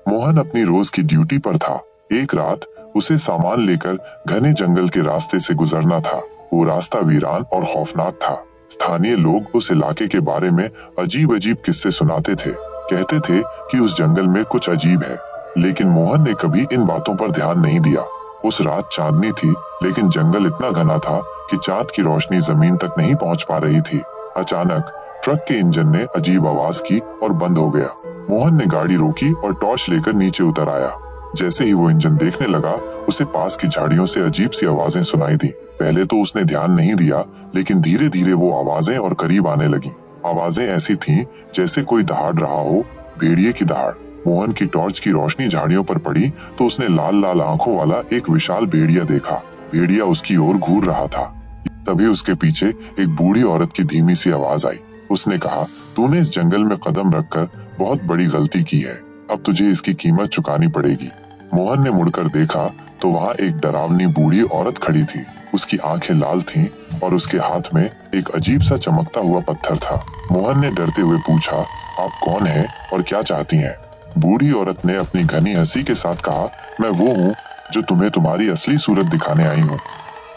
मोहन अपनी रोज की ड्यूटी पर था। एक रात उसे सामान लेकर घने जंगल के रास्ते से गुजरना था। वो रास्ता वीरान और खौफनाक था। स्थानीय लोग उस इलाके के बारे में अजीब अजीब किस्से सुनाते थे। कहते थे कि उस जंगल में कुछ अजीब है, लेकिन मोहन ने कभी इन बातों पर ध्यान नहीं दिया। उस रात चांदनी थी, लेकिन जंगल इतना घना था कि चांद की रोशनी जमीन तक नहीं पहुंच पा रही थी। अचानक ट्रक के इंजन ने अजीब आवाज की और बंद हो गया। मोहन ने गाड़ी रोकी और टॉर्च लेकर नीचे उतर आया। जैसे ही वो इंजन देखने लगा, उसे पास की झाड़ियों से अजीब सी आवाजें सुनाई दी। पहले तो उसने ध्यान नहीं दिया, लेकिन धीरे धीरे वो आवाजें और करीब आने लगी। आवाजें ऐसी थीं जैसे कोई दहाड़ रहा हो, भेड़िए की दहाड़। मोहन की टॉर्च की रोशनी झाड़ियों पर पड़ी तो उसने लाल लाल आंखों वाला एक विशाल भेड़िया देखा। भेड़िया उसकी ओर घूर रहा था। तभी उसके पीछे एक बूढ़ी औरत की धीमी सी आवाज आई। उसने कहा, तूने इस जंगल में कदम रखकर बहुत बड़ी गलती की है। अब तुझे इसकी कीमत चुकानी पड़ेगी। मोहन ने मुड़कर देखा तो वहाँ एक डरावनी बूढ़ी औरत खड़ी थी। उसकी आंखें लाल थीं और उसके हाथ में एक अजीब सा चमकता हुआ पत्थर था। मोहन ने डरते हुए पूछा, आप कौन हैं और क्या चाहती हैं? बूढ़ी औरत ने अपनी घनी हंसी के साथ कहा, मैं वो हूँ जो तुम्हें तुम्हारी असली सूरत दिखाने आई हूँ।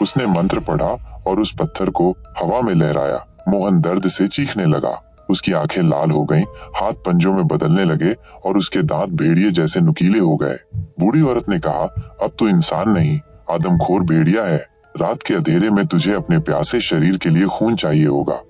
उसने मंत्र पढ़ा और उस पत्थर को हवा में लहराया। मोहन दर्द से चीखने लगा। उसकी आंखें लाल हो गईं, हाथ पंजों में बदलने लगे और उसके दांत भेड़िए जैसे नुकीले हो गए। बूढ़ी औरत ने कहा, अब तू इंसान नहीं, आदमखोर भेड़िया है। रात के अंधेरे में तुझे अपने प्यासे शरीर के लिए खून चाहिए होगा।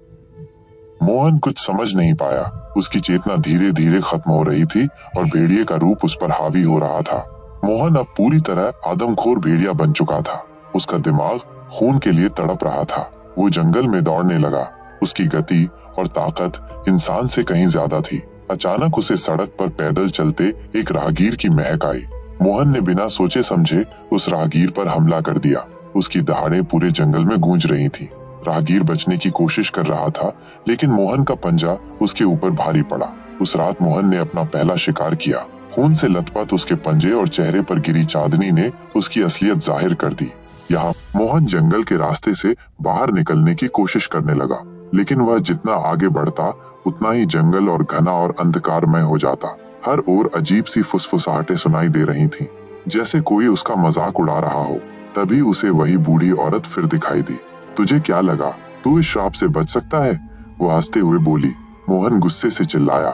मोहन कुछ समझ नहीं पाया। उसकी चेतना धीरे धीरे खत्म हो रही थी और भेड़िए का रूप उस पर हावी हो रहा था। मोहन अब पूरी तरह आदमखोर भेड़िया बन चुका था। उसका दिमाग खून के लिए तड़प रहा था। वो जंगल में दौड़ने लगा। उसकी गति और ताकत इंसान से कहीं ज्यादा थी। अचानक उसे सड़क पर पैदल चलते एक राहगीर की महक आई। मोहन ने बिना सोचे समझे उस राहगीर पर हमला कर दिया। उसकी दहाड़ें पूरे जंगल में गूंज रही थी। राहगीर बचने की कोशिश कर रहा था, लेकिन मोहन का पंजा उसके ऊपर भारी पड़ा। उस रात मोहन ने अपना पहला शिकार किया। खून से लथपथ उसके पंजे और चेहरे पर गिरी चांदनी ने उसकी असलियत जाहिर कर दी। यहाँ मोहन जंगल के रास्ते से बाहर निकलने की कोशिश करने लगा, लेकिन वह जितना आगे बढ़ता उतना ही जंगल और घना और अंधकारमय हो जाता। हर ओर अजीब सी फुसफुसाहटें सुनाई दे रही थीं, जैसे कोई उसका मजाक उड़ा रहा हो। तभी उसे वही बूढ़ी औरत फिर दिखाई दी। तुझे क्या लगा तू इस श्राप से बच सकता है? वो हंसते हुए बोली। मोहन गुस्से से चिल्लाया,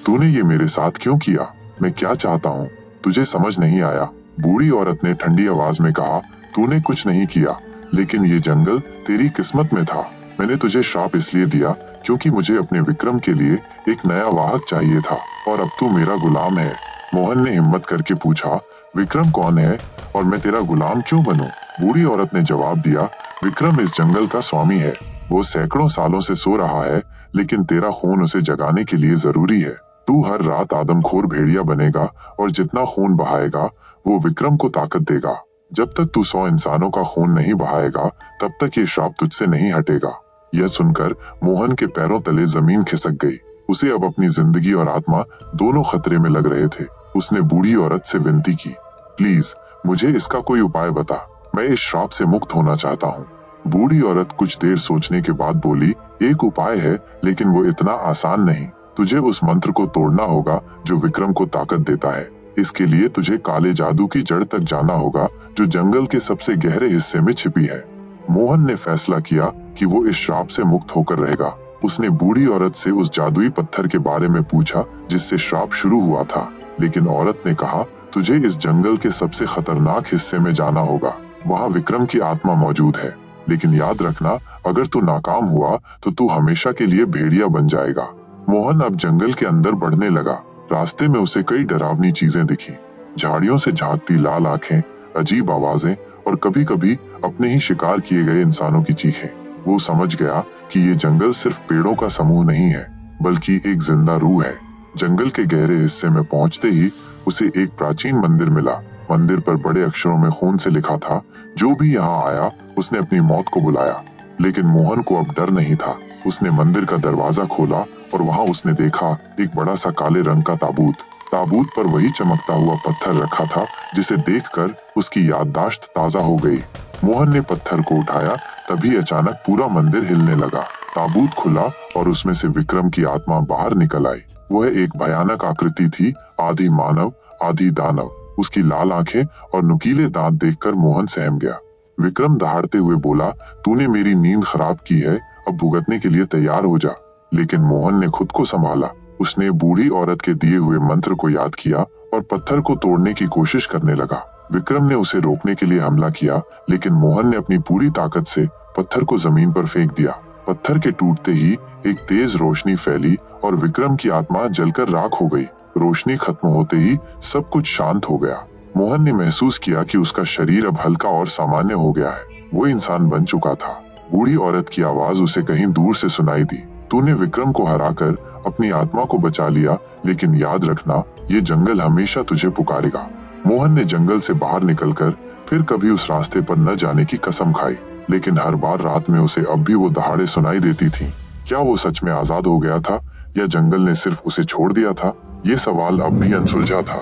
तूने ये मेरे साथ क्यों किया? मैं क्या चाहता हूँ तुझे समझ नहीं आया। बूढ़ी औरत ने ठंडी आवाज में कहा, तूने कुछ नहीं किया, लेकिन ये जंगल तेरी किस्मत में था। मैंने तुझे श्राप इसलिए दिया क्योंकि मुझे अपने विक्रम के लिए एक नया वाहक चाहिए था, और अब तू मेरा गुलाम है। मोहन ने हिम्मत करके पूछा, विक्रम कौन है और मैं तेरा गुलाम क्यों बनूं? बूढ़ी औरत ने जवाब दिया, विक्रम इस जंगल का स्वामी है। वो सैकड़ों सालों से सो रहा है, लेकिन तेरा खून उसे जगाने के लिए जरूरी है। तू हर रात आदमखोर भेड़िया बनेगा और जितना खून बहाएगा वो विक्रम को ताकत देगा। जब तक तू 100 इंसानों का खून नहीं बहाएगा, तब तक ये श्राप तुझसे नहीं हटेगा। यह सुनकर मोहन के पैरों तले जमीन खिसक गई। उसे अब अपनी जिंदगी और आत्मा दोनों खतरे में लग रहे थे। उसने बूढ़ी औरत से विनती की, प्लीज मुझे इसका कोई उपाय बता, मैं इस श्राप से मुक्त होना चाहता हूँ। बूढ़ी औरत कुछ देर सोचने के बाद बोली, एक उपाय है, लेकिन वो इतना आसान नहीं। तुझे उस मंत्र को तोड़ना होगा जो विक्रम को ताकत देता है। इसके लिए तुझे काले जादू की जड़ तक जाना होगा, जो जंगल के सबसे गहरे हिस्से में छिपी है। मोहन ने फैसला किया कि वो इस श्राप से मुक्त होकर रहेगा। उसने बूढ़ी औरत से उस जादुई पत्थर के बारे में पूछा जिससे श्राप शुरू हुआ था, लेकिन औरत ने कहा, तुझे इस जंगल के सबसे खतरनाक हिस्से में जाना होगा। वहाँ विक्रम की आत्मा मौजूद है, लेकिन याद रखना, अगर तू नाकाम हुआ तो तू हमेशा के लिए भेड़िया बन जाएगा। मोहन अब जंगल के अंदर बढ़ने लगा। रास्ते में उसे कई डरावनी चीजें दिखी, झाड़ियों से झांकती लाल आंखें, अजीब आवाजें और कभी कभी अपने ही शिकार किए गए इंसानों की चीखें। वो समझ गया कि ये जंगल सिर्फ पेड़ों का समूह नहीं है, बल्कि एक जिंदा रूह है। जंगल के गहरे हिस्से में पहुंचते ही उसे एक प्राचीन मंदिर मिला। मंदिर पर बड़े अक्षरों में खून से लिखा था, जो भी यहाँ आया उसने अपनी मौत को बुलाया। लेकिन मोहन को अब डर नहीं था। उसने मंदिर का दरवाजा खोला और वहाँ उसने देखा एक बड़ा सा काले रंग का ताबूत। ताबूत पर वही चमकता हुआ पत्थर रखा था जिसे देखकर उसकी याददाश्त ताजा हो गई। मोहन ने पत्थर को उठाया, तभी अचानक पूरा मंदिर हिलने लगा। ताबूत खुला और उसमें से विक्रम की आत्मा बाहर निकल आई। वह एक भयानक आकृति थी, आधी मानव आधी दानव। उसकी लाल आंखें और नुकीले दांत देखकर मोहन सहम गया। विक्रम दहाड़ते हुए बोला, तूने मेरी नींद खराब की है, अब भुगतने के लिए तैयार हो जा। लेकिन मोहन ने खुद को संभाला। उसने बूढ़ी औरत के दिए हुए मंत्र को याद किया और पत्थर को तोड़ने की कोशिश करने लगा। विक्रम ने उसे रोकने के लिए हमला किया, लेकिन मोहन ने अपनी पूरी ताकत से पत्थर को जमीन पर फेंक दिया। पत्थर के टूटते ही एक तेज रोशनी फैली और विक्रम की आत्मा जलकर राख हो गई। रोशनी खत्म होते ही सब कुछ शांत हो गया। मोहन ने महसूस किया कि उसका शरीर अब हल्का और सामान्य हो गया है। वो इंसान बन चुका था। बूढ़ी औरत की आवाज उसे कहीं दूर से सुनाई दी, तूने विक्रम को हराकर अपनी आत्मा को बचा लिया, लेकिन याद रखना, ये जंगल हमेशा तुझे पुकारेगा। मोहन ने जंगल से बाहर निकलकर फिर कभी उस रास्ते पर न जाने की कसम खाई, लेकिन हर बार रात में उसे अब भी वो दहाड़े सुनाई देती थीं। क्या वो सच में आजाद हो गया था या जंगल ने सिर्फ उसे छोड़ दिया था? ये सवाल अब भी अनसुलझा था।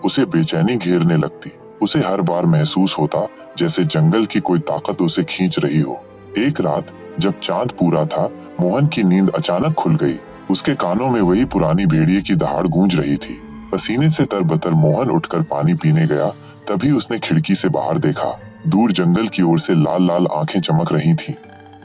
उसे बेचैनी घेरने लगती। उसे हर बार महसूस होता जैसे जंगल की कोई ताकत उसे खींच रही हो। एक रात जब चांद पूरा था, मोहन की नींद अचानक खुल गई। उसके कानों में वही पुरानी भेड़िए की दहाड़ गूंज रही थी। पसीने से तरबतर मोहन उठकर पानी पीने गया। तभी उसने खिड़की से बाहर देखा। दूर जंगल की ओर से लाल लाल आंखें चमक रही थीं।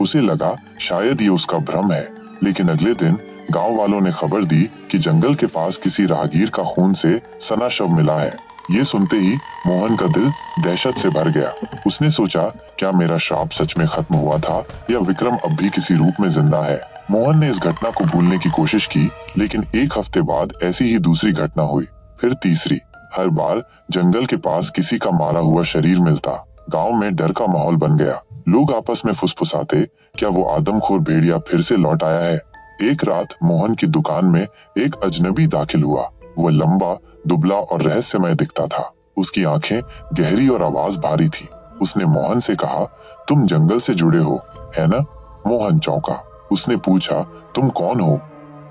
उसे लगा शायद ये उसका भ्रम है, लेकिन अगले दिन गांव वालों ने खबर दी कि जंगल के पास किसी राहगीर का खून से सना शव मिला है। ये सुनते ही मोहन का दिल दहशत से भर गया। उसने सोचा, क्या मेरा श्राप सच में खत्म हुआ था या विक्रम अब भी किसी रूप में जिंदा है? मोहन ने इस घटना को भूलने की कोशिश की, लेकिन एक हफ्ते बाद ऐसी ही दूसरी घटना हुई, फिर तीसरी। हर बार जंगल के पास किसी का मारा हुआ शरीर मिलता। गांव में डर का माहौल बन गया। लोग आपस में फुसफुसाते, क्या वो आदमखोर भेड़िया फिर से लौट आया है? एक रात मोहन की दुकान में एक अजनबी दाखिल हुआ। वह लंबा, दुबला और रहस्यमय दिखता था। उसकी आंखें गहरी और आवाज भारी थी। उसने मोहन से कहा, तुम जंगल से जुड़े हो, है ना? मोहन चौंका। उसने पूछा, तुम कौन हो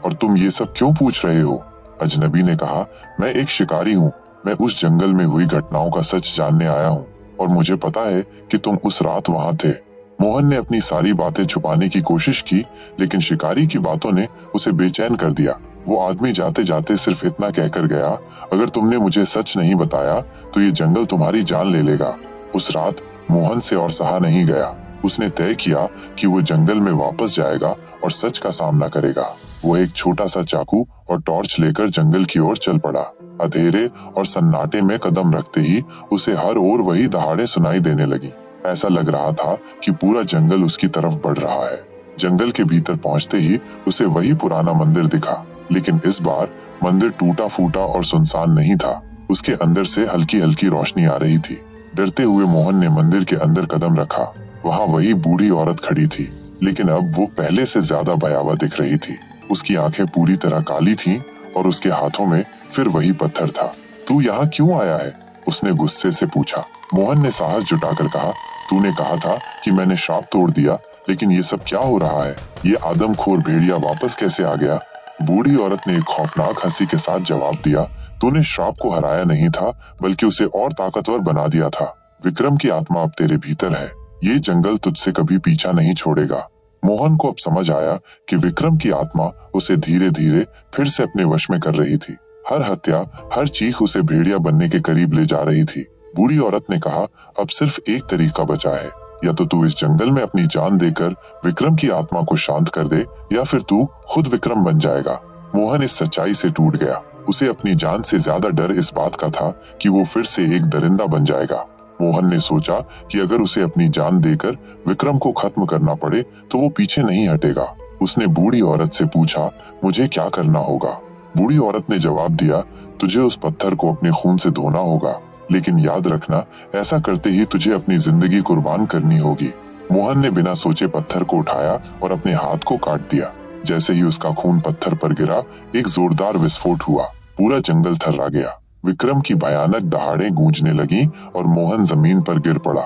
और तुम ये सब क्यों पूछ रहे हो? अजनबी ने कहा, मैं एक शिकारी हूँ। मैं उस जंगल में हुई घटनाओं का सच जानने आया हूँ और मुझे पता है कि तुम उस रात वहां थे। मोहन ने अपनी सारी बातें छुपाने की कोशिश की, लेकिन शिकारी की बातों ने उसे बेचैन कर दिया। वो आदमी जाते जाते सिर्फ इतना कहकर गया, अगर तुमने मुझे सच नहीं बताया तो ये जंगल तुम्हारी जान ले लेगा। उस रात मोहन से और सहा नहीं गया। उसने तय किया कि वो जंगल में वापस जाएगा और सच का सामना करेगा। वो एक छोटा सा चाकू और टॉर्च लेकर जंगल की ओर चल पड़ा। अंधेरे और सन्नाटे में कदम रखते ही उसे हर ओर वही दहाड़े सुनाई देने लगी। ऐसा लग रहा था कि पूरा जंगल उसकी तरफ बढ़ रहा है। जंगल के भीतर पहुंचते ही उसे वही पुराना मंदिर दिखा, लेकिन इस बार मंदिर टूटा फूटा और सुनसान नहीं था। उसके अंदर से हल्की हल्की रोशनी आ रही थी। डरते हुए मोहन ने मंदिर के अंदर कदम रखा। वहां वही बूढ़ी औरत खड़ी थी, लेकिन अब वो पहले से ज्यादा भयावह दिख रही थी। उसकी आंखें पूरी तरह काली थीं और उसके हाथों में फिर वही पत्थर था। तू यहाँ क्यों आया है? उसने गुस्से से पूछा। मोहन ने साहस जुटाकर कहा, तूने कहा था कि मैंने श्राप तोड़ दिया, लेकिन ये सब क्या हो रहा है? ये आदमखोर भेड़िया वापस कैसे आ गया? बूढ़ी औरत ने एक खौफनाक हंसी के साथ जवाब दिया, तूने श्राप को हराया नहीं था, बल्कि उसे और ताकतवर बना दिया था। विक्रम की आत्मा अब तेरे भीतर है। ये जंगल तुझसे कभी पीछा नहीं छोड़ेगा। मोहन को अब समझ आया कि विक्रम की आत्मा उसे धीरे धीरे फिर से अपने वश में कर रही थी। हर हत्या, हर चीख उसे भेड़िया बनने के करीब ले जा रही थी। बूढ़ी औरत ने कहा, अब सिर्फ एक तरीका बचा है, या तो तू इस जंगल में अपनी जान देकर विक्रम की आत्मा को शांत कर दे, या फिर तू खुद विक्रम बन जाएगा। मोहन इस सच्चाई से टूट गया। उसे अपनी जान से ज्यादा डर इस बात का था कि वो फिर से एक दरिंदा बन जाएगा। मोहन ने सोचा कि अगर उसे अपनी जान देकर विक्रम को खत्म करना पड़े तो वो पीछे नहीं हटेगा। उसने बूढ़ी औरत से पूछा, मुझे क्या करना होगा? बूढ़ी औरत ने जवाब दिया, तुझे उस पत्थर को अपने खून से धोना होगा, लेकिन याद रखना, ऐसा करते ही तुझे अपनी जिंदगी कुर्बान करनी होगी। मोहन ने बिना सोचे पत्थर को उठाया और अपने हाथ को काट दिया। जैसे ही उसका खून पत्थर पर गिरा, एक जोरदार विस्फोट हुआ। पूरा जंगल थर्रा गया। विक्रम की भयानक दहाड़ें गूंजने लगीं और मोहन जमीन पर गिर पड़ा।